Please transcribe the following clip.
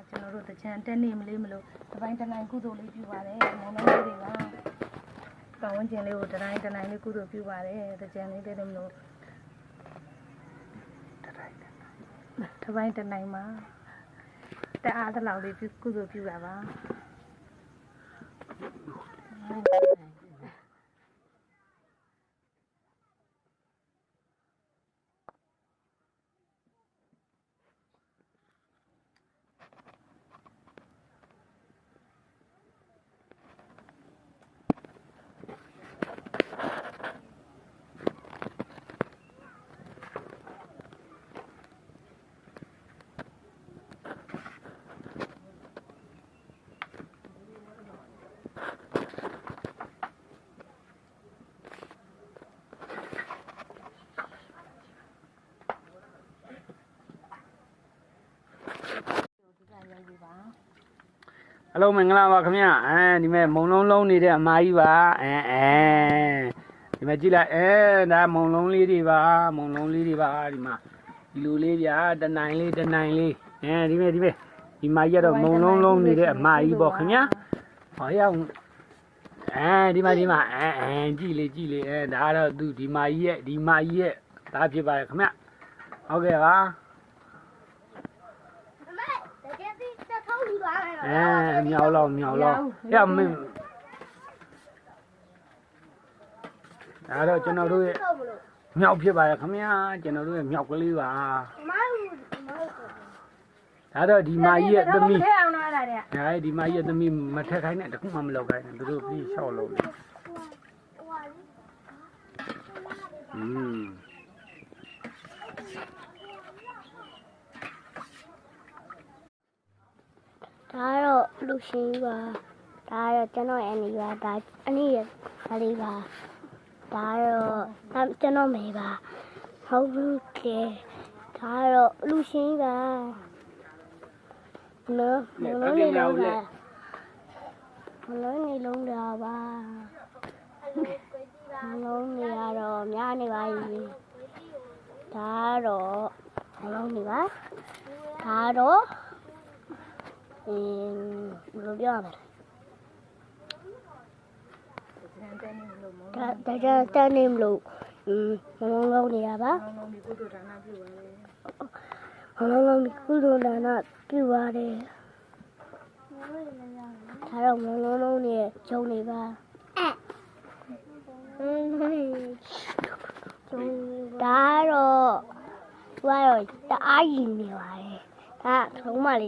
ကျွန်တော်တို့တချမ်းတက်နေမလေးမလို့တပိုင်းတနိုင်ကုသိုလ်လေးပြုပါတယ်မောင်နှမလေးတွေကပတ်ဝန်းကျင်လေးကိုတနိုင်လေးကုသိုလ်ပြုပါတယ်တချမ်းလေးတက်တယ်မလို့တပိုင်းတနိုင်မှာတအားတလောက်လေးကုသိုလ်ပြုတာပါဟယ်လိုမင်္ဂလာပါခင်ဗျဒီမဲ့မုံလုံးနေတဲ့အမကြီးပါဒီမဲ့ကြည့်လိုက်ဒါမုံလုံးလေးတွေပါဒီမှာဒီလိုလေးဗျာတနိုင်လေးဒီမဲ့ဒီမကြီးကတော့မုံလုံးနေတဲ့အမကြီးပေါ့ခင်ဗျဟောရောက်ဒီမှာကြည့်လေဒါကတော့သူဒီမကြီးရဲ့ဒါဖြစ်ပါတယ်ခင်ဗျဟုတ်ကဲ့ပါမြောက်လောက်ရမင်းဒါတော့ကျွန်တော်တို့ရဲ့မြောက်ဖြစ်ပါရဲ့ခင်ဗျာကျွန်တော်တို့ရဲ့မြောက်ကလေးပါဒါတော့ဒီမာကြီးရဲ့သမီးဒါဒီမာကြီးရဲ့သမီးမထက်ခိုင်းနဲ့တခုမှမလောက်ခိုင်းနဲ့သူတို့ပြီးလျှောက်လို့ဒါတော့လူရှင်ပါဒါတော့ကျွန်တော်အနီပါဒါအနီရဲ့ဒါလေးပါဒါတော့ကျွန်တော်မေပါဟုတ်ဘူးလေဒါတော့လူရှင်ပါနော်မလုံးနေလုံးတာပါမလုံးနေရတော့များနေပါပြီဒါတော့မလုံးနေပါဒါတော့ဘယ်လိုပြောရမလဲဒါတန်းနေမလို့မလုံးနေရပါမလုံးကုသိုလ်ဒါနပြုပါတယ်ဒါတော့မလုံးနေကျုံနေပါဒါတော့တအားကြီးနေပါတယ်ဒါထုံးမလေး